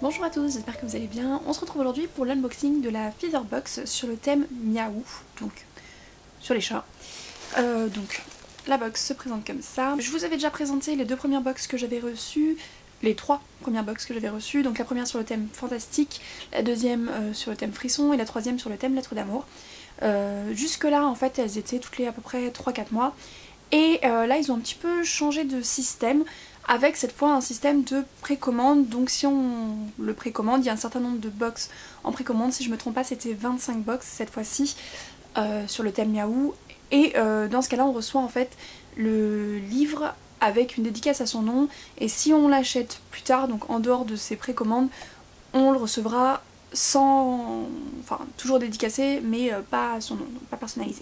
Bonjour à tous, j'espère que vous allez bien. On se retrouve aujourd'hui pour l'unboxing de la Featherbox sur le thème Miaou, donc sur les chats. Donc la box se présente comme ça. Je vous avais déjà présenté les deux premières box que j'avais reçues, les trois premières box que j'avais reçues. Donc la première sur le thème fantastique, la deuxième sur le thème frisson et la troisième sur le thème lettre d'amour. Jusque là en fait elles étaient toutes les à peu près 3-4 mois. Et là ils ont un petit peu changé de système, avec cette fois un système de précommande. Donc si on le précommande, il y a un certain nombre de box en précommande. Si je me trompe pas, c'était 25 box cette fois-ci sur le thème Miaou. Et dans ce cas là on reçoit en fait le livre avec une dédicace à son nom. Et si on l'achète plus tard, donc en dehors de ses précommandes, on le recevra sans... enfin toujours dédicacé mais pas à son nom, donc pas personnalisé.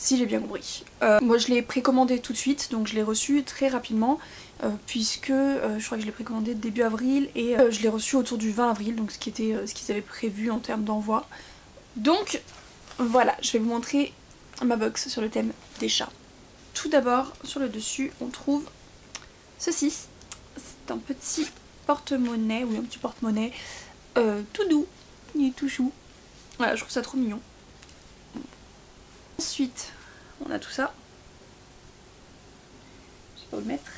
Si j'ai bien compris. Moi je l'ai précommandé tout de suite, donc je l'ai reçu très rapidement, puisque je crois que je l'ai précommandé début avril et je l'ai reçu autour du 20 avril, donc ce qui était ce qu'ils avaient prévu en termes d'envoi. Donc voilà, je vais vous montrer ma box sur le thème des chats. Tout d'abord, sur le dessus, on trouve ceci. C'est un petit porte-monnaie, ou un petit porte-monnaie tout doux, il est tout chou. Voilà, je trouve ça trop mignon. Ensuite, on a tout ça. Je sais pas où le mettre.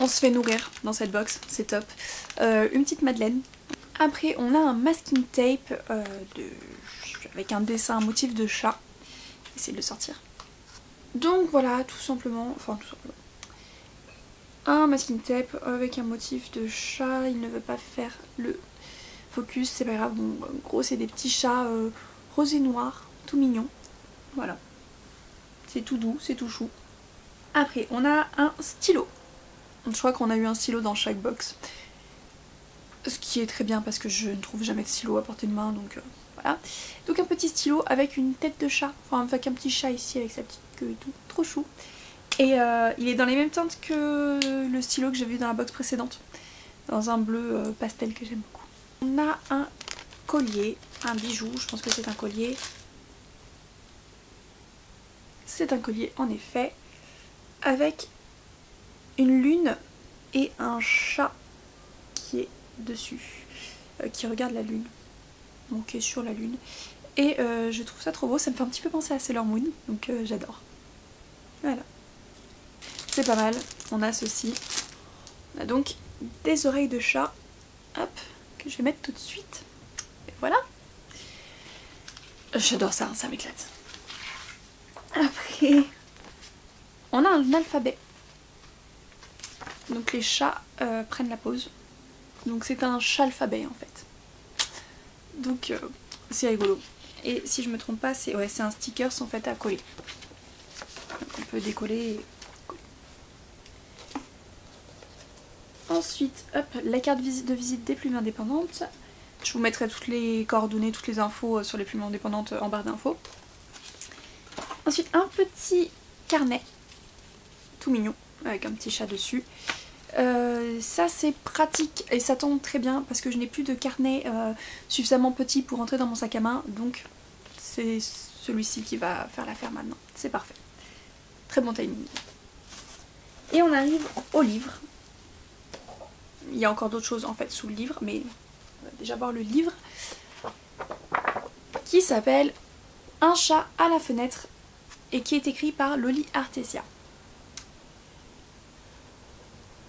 On se fait nourrir dans cette box, c'est top. Une petite madeleine. Après, on a un masking tape avec un dessin, un motif de chat. Essayer de le sortir. Donc voilà, tout simplement, un masking tape avec un motif de chat. Il ne veut pas faire le focus, c'est pas grave. Bon, en gros c'est des petits chats roses et noirs, tout mignons. Voilà. C'est tout doux, c'est tout chou. Après on a un stylo. Je crois qu'on a eu un stylo dans chaque box. Ce qui est très bien parce que je ne trouve jamais de stylo à portée de main, donc voilà. Donc un petit stylo avec une tête de chat, enfin avec un petit chat ici avec sa petite queue et tout, trop chou. Et il est dans les mêmes teintes que le stylo que j'ai vu dans la box précédente. Dans un bleu pastel que j'aime beaucoup. On a un collier, un bijou, je pense que c'est un collier. C'est un collier en effet, avec une lune et un chat qui est dessus, qui regarde la lune, donc qui est sur la lune. Et je trouve ça trop beau, ça me fait un petit peu penser à Sailor Moon, donc j'adore. Voilà. C'est pas mal, on a ceci. On a donc des oreilles de chat, hop, que je vais mettre tout de suite. Et voilà. J'adore ça, ça m'éclate. Après, on a un alphabet. Donc les chats prennent la pause. Donc c'est un chat-alphabet en fait. Donc c'est rigolo. Et si je me trompe pas, c'est un sticker en fait à coller. Donc on peut décoller et... Ensuite, hop, la carte de visite des plumes indépendantes. Je vous mettrai toutes les coordonnées, toutes les infos sur les plumes indépendantes en barre d'infos. Ensuite, un petit carnet, tout mignon, avec un petit chat dessus. Ça c'est pratique et ça tombe très bien parce que je n'ai plus de carnet suffisamment petit pour rentrer dans mon sac à main. Donc c'est celui-ci qui va faire l'affaire maintenant. C'est parfait. Très bon timing. Et on arrive au livre. Il y a encore d'autres choses en fait sous le livre, mais on va déjà voir le livre qui s'appelle Un chat à la fenêtre et qui est écrit par Loli Artesia.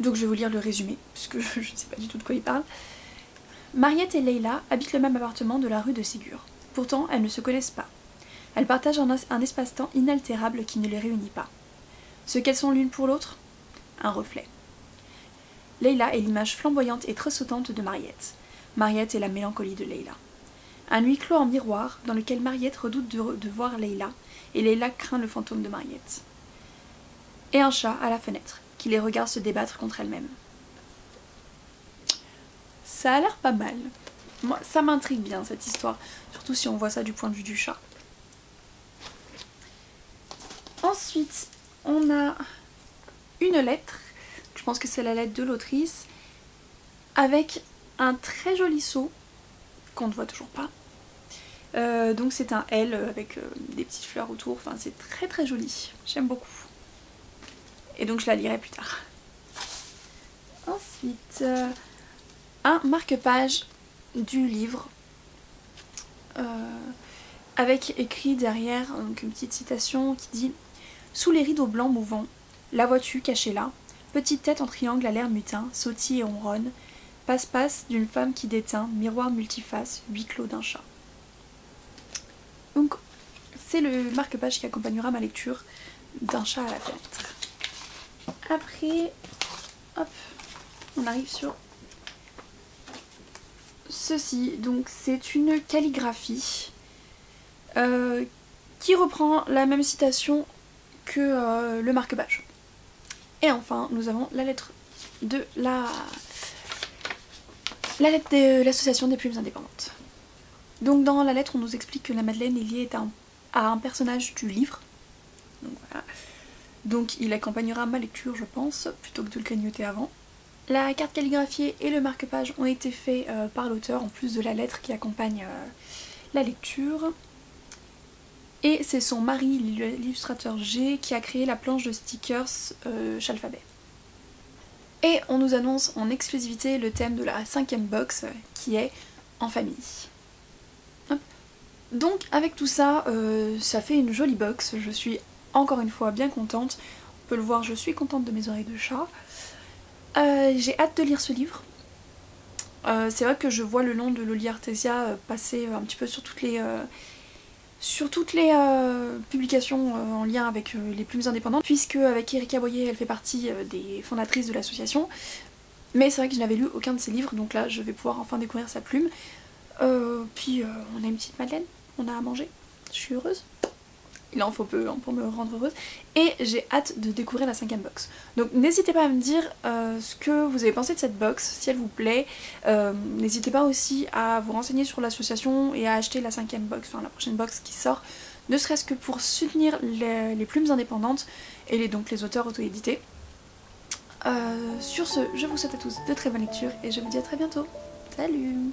Donc je vais vous lire le résumé parce que je ne sais pas du tout de quoi il parle. Mariette et Leila habitent le même appartement de la rue de Ségur. Pourtant elles ne se connaissent pas. Elles partagent un espace-temps inaltérable qui ne les réunit pas. Ce qu'elles sont l'une pour l'autre, un reflet. Leila est l'image flamboyante et tressautante de Mariette. Mariette est la mélancolie de Leila. Un huis clos en miroir dans lequel Mariette redoute de voir Leila et Leila craint le fantôme de Mariette. Et un chat à la fenêtre qui les regarde se débattre contre elle-même. Ça a l'air pas mal. Moi, ça m'intrigue bien cette histoire, surtout si on voit ça du point de vue du chat. Ensuite, on a une lettre. Je pense que c'est la lettre de l'autrice, avec un très joli seau, qu'on ne voit toujours pas. Donc c'est un L avec des petites fleurs autour, enfin c'est très très joli, j'aime beaucoup. et donc je la lirai plus tard. Ensuite, un marque-page du livre avec écrit derrière donc une petite citation qui dit « Sous les rideaux blancs mouvants, la vois-tu cachée là, petite tête en triangle à l'air mutin, sautille et ronronne, passe-passe d'une femme qui déteint, miroir multiface, huis clos d'un chat. » Donc c'est le marque-page qui accompagnera ma lecture d'un chat à la fenêtre. Après, hop, on arrive sur ceci. Donc c'est une calligraphie qui reprend la même citation que le marque-page. Et enfin, nous avons la lettre de l'association des plumes indépendantes. Donc dans la lettre, on nous explique que la Madeleine est liée à un personnage du livre. Donc voilà. Donc il accompagnera ma lecture, je pense, plutôt que de le clignoter avant. La carte calligraphiée et le marque-page ont été faits par l'auteur, en plus de la lettre qui accompagne la lecture. Et c'est son mari, l'illustrateur G, qui a créé la planche de stickers Chalphabet. Et on nous annonce en exclusivité le thème de la 5e box, qui est en famille. Hop. Donc avec tout ça, ça fait une jolie box. Je suis encore une fois bien contente. On peut le voir, je suis contente de mes oreilles de chat. J'ai hâte de lire ce livre. C'est vrai que je vois le nom de Loli Artesia passer un petit peu sur toutes les publications en lien avec les plumes indépendantes, puisque avec Erika Boyer elle fait partie des fondatrices de l'association. Mais c'est vrai que je n'avais lu aucun de ses livres, donc là je vais pouvoir enfin découvrir sa plume. Puis on a une petite Madeleine, on a à manger, je suis heureuse. Il en faut peu hein, pour me rendre heureuse. Et j'ai hâte de découvrir la 5e box. Donc n'hésitez pas à me dire ce que vous avez pensé de cette box, si elle vous plaît. N'hésitez pas aussi à vous renseigner sur l'association et à acheter la 5e box, enfin la prochaine box qui sort. Ne serait-ce que pour soutenir les plumes indépendantes et donc les auteurs auto-édités. Sur ce, je vous souhaite à tous de très bonnes lectures et je vous dis à très bientôt. Salut!